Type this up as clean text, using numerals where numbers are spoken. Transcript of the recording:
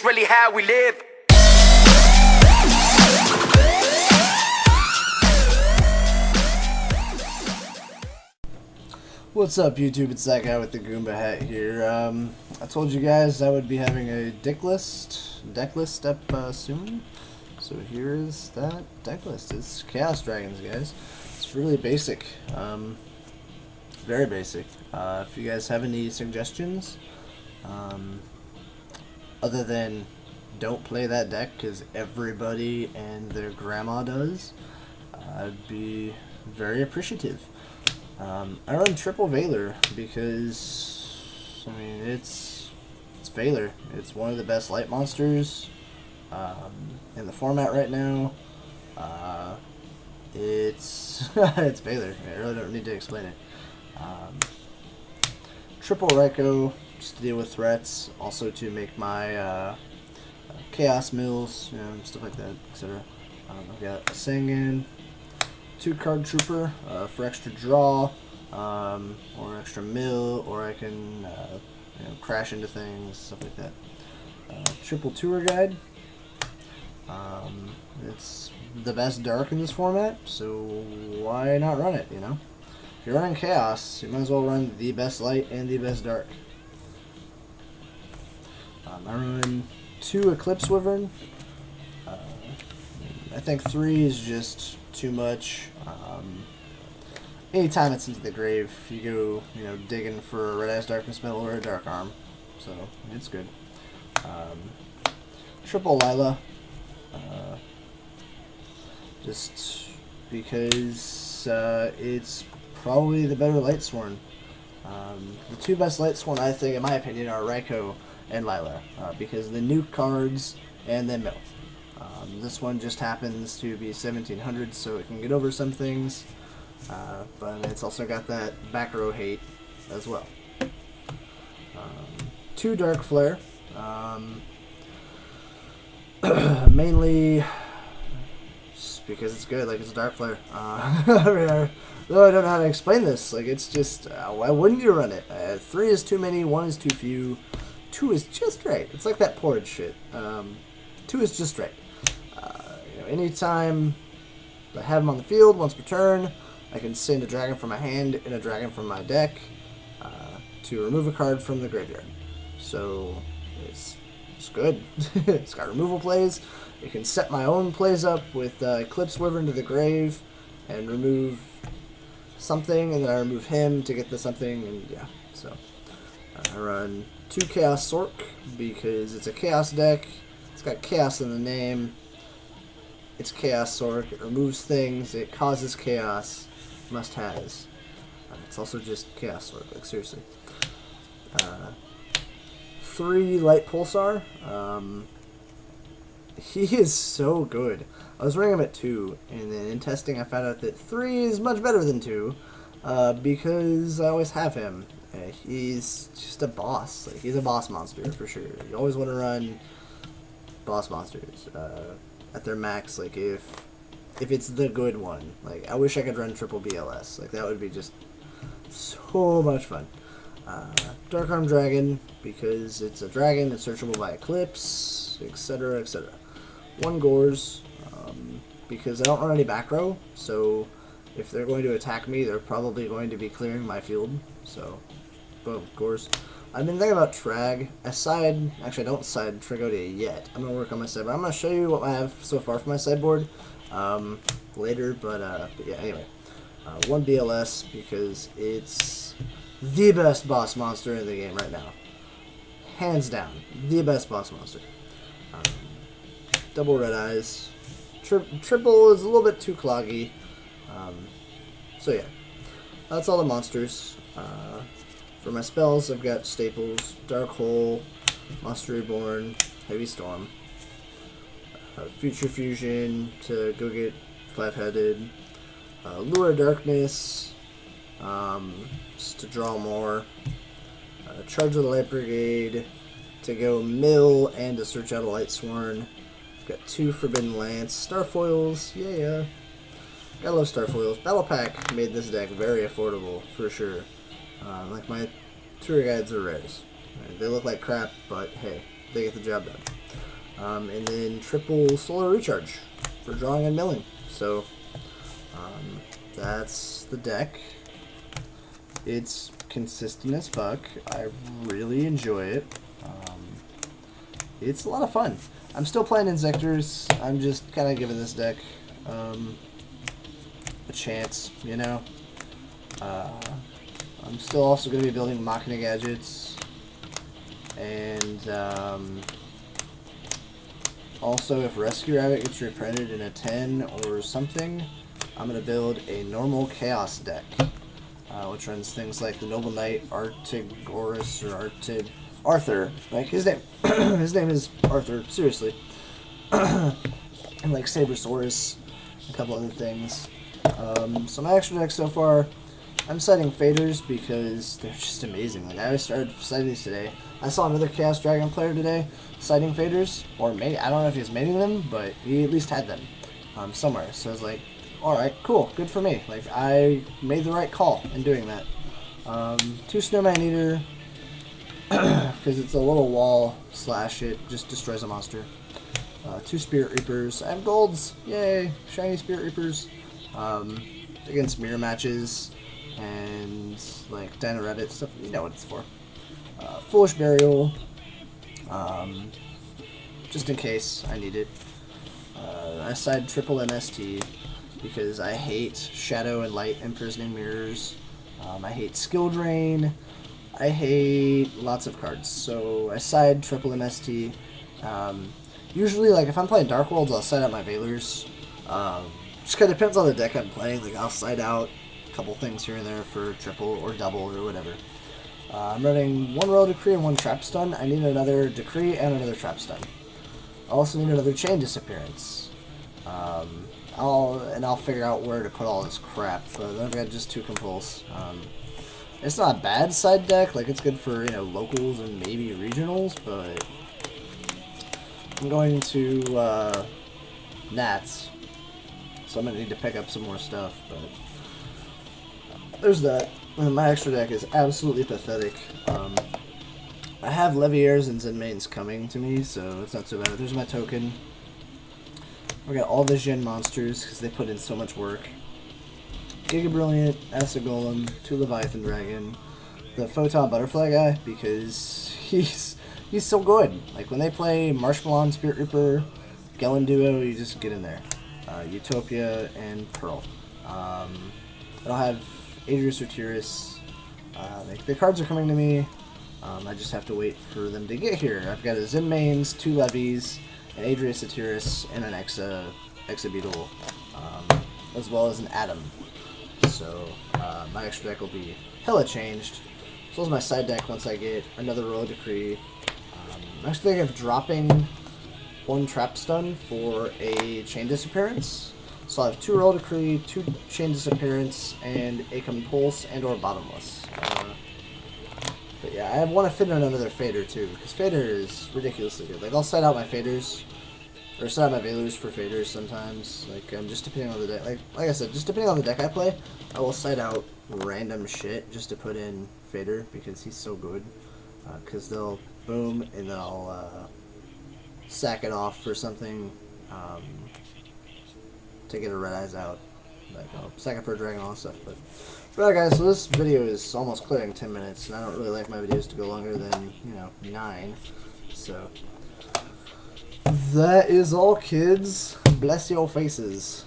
it's really how we live. What's up, YouTube? It's that guy with the Goomba hat here. I told you guys I would be having a decklist step soon. So here is that decklist. It's Chaos Dragons, guys. It's really basic. Very basic. If you guys have any suggestions, other than don't play that deck because everybody and their grandma does, I'd be very appreciative. I run triple Valor because, I mean, it's Valor. It's one of the best light monsters in the format right now. It's Valor. I really don't need to explain it. Triple Ryko just to deal with threats, also to make my Chaos Mills, you know, stuff like that, etc. I've got a Sangan, 2-card Trooper for extra draw, or extra mill, or I can you know, crash into things, stuff like that. Triple Tour Guide. It's the best dark in this format, so why not run it, you know? If you're running Chaos, you might as well run the best light and the best dark. I run 2 Eclipse Wyvern. I think 3 is just too much. Anytime it's into the grave, you go, you know, digging for a Red Eyes Darkness Metal or a Dark Arm, so it's good. Triple Lila, just because it's probably the better Lightsworn. The 2 best Lightsworn, I think, in my opinion, are Ryko and Lila, because the nuke cards and then mill. This one just happens to be 1700, so it can get over some things, but it's also got that back row hate as well. 2 Dark Flare, mainly just because it's good, like it's a Dark Flare. I don't know how to explain this, like it's just, why wouldn't you run it? 3 is too many, 1 is too few, 2 is just right. It's like that porridge shit. 2 is just right. You know, anytime I have them on the field, once per turn, I can send a dragon from my hand and a dragon from my deck to remove a card from the graveyard. So it's good. It's got removal plays. It can set my own plays up with Eclipse Wyvern to the grave and remove something, and then I remove him to get the something, and yeah. So I run 2 Chaos Sork because it's a Chaos deck. It's got Chaos in the name. It's Chaos Sork. It removes things. It causes chaos. Must has. It's also just Chaos Sork. Like seriously. 3 Light Pulsar. He is so good. I was running him at 2, and then in testing I found out that 3 is much better than 2 because I always have him. He's just a boss. Like he's a boss monster for sure. You always want to run boss monsters at their max. Like if it's the good one. Like I wish I could run triple BLS. Like that would be just so much fun. Dark Arm Dragon because it's a dragon. It's searchable by Eclipse, etc., etc. 1 Gores because I don't run any back row. So if they're going to attack me, they're probably going to be clearing my field. So boom, Gores. I've been thinking about Trag. Actually I don't side Tragodia yet. I'm going to work on my sideboard. I'm going to show you what I have so far for my sideboard later, but yeah, anyway. 1 BLS because it's the best boss monster in the game right now. Hands down, the best boss monster. Double Red Eyes. Triple is a little bit too cloggy. So yeah, that's all the monsters. For my spells, I've got staples, Dark Hole, Monster Reborn, Heavy Storm, Future Fusion to go get 5-headed, Lure Darkness, just to draw more, Charge of the Light Brigade to go mill and to search out a Lightsworn. I've got 2 Forbidden Lance, Starfoils, yeah. Gotta love Starfoils. Battle Pack made this deck very affordable, for sure. Like my tour guides are rares. They look like crap, but hey, they get the job done. and then triple solar recharge for drawing and milling. So that's the deck. It's consistent as fuck. I really enjoy it. It's a lot of fun. I'm still playing Insectors. I'm just kind of giving this deck a chance, you know. I'm still also going to be building Machina Gadgets. And also, if Rescue Rabbit gets reprinted in a 10 or something, I'm going to build a normal Chaos deck. Which runs things like the Noble Knight, Artigoras, or Arthur. Like, his name his name is Arthur, seriously. And like Sabersaurus, a couple other things. So my extra deck so far, I'm citing Faders because they're just amazing. Like, I started citing these today. I saw another Chaos Dragon player today citing Faders, or maybe, I don't know if he's mating them, but he at least had them somewhere. So I was like, alright, cool, good for me. Like, I made the right call in doing that. 2 Snowman Eater, because it's a little wall slash it just destroys a monster. 2 Spirit Reapers. I have golds, yay, shiny Spirit Reapers. Against mirror matches and like Dino Reddit stuff, you know what it's for. Foolish Burial, just in case I need it. I side triple MST because I hate Shadow and Light Imprisoning Mirrors. I hate Skill Drain. I hate lots of cards. So I side triple MST. Usually, like, if I'm playing Dark Worlds, I'll side out my Veilers. Just kind of depends on the deck I'm playing. Like, I'll side out a couple things here and there for triple or double or whatever. I'm running 1 Royal Decree and 1 Trap Stun. I need another Decree and another Trap Stun. I also need another Chain Disappearance. I'll figure out where to put all this crap. But then I've got just 2 Compulse. It's not a bad side deck. Like, it's good for, you know, locals and maybe regionals, but I'm going to Nats, so I'm gonna need to pick up some more stuff. But there's that. And my extra deck is absolutely pathetic. I have Leviers and Zenmaines coming to me, so it's not so bad. There's my token. We got all the Jin monsters because they put in so much work. Giga Brilliant, Acid Golem, 2 Leviathan Dragon, the Photon Butterfly guy because he's so good. Like, when they play Marshmallow, Spirit Reaper, Gelen Duo, you just get in there. Utopia and Pearl. I don't have Adrius or Tyrus. The cards are coming to me. I just have to wait for them to get here. I've got a Zenmaines, 2 Levies, an Adrius Satyrus, and an Exa Beetle, as well as an Atom. So my extra deck will be hella changed. So as my side deck once I get another Royal Decree. I'm actually thinking of dropping 1 Trap Stun for a Chain Disappearance. So I have 2 Royal Decree, 2 Chain Disappearance, and a Compulse and or Bottomless. But yeah, I want to fit in another Fader too, because Fader is ridiculously good. Like, I'll set out my Faders, or set out my Veilers for Faders sometimes. Like, just depending on the deck. Like I said, just depending on the deck I play, I will set out random shit just to put in Fader, because he's so good. Because they'll boom, and then I'll sack it off for something to get a Red Eyes out. Like, I'll sack it for a Dragon, all that stuff. But right, guys, so this video is almost clearing 10 minutes, and I don't really like my videos to go longer than, you know, 9. So that is all, kids. Bless your faces.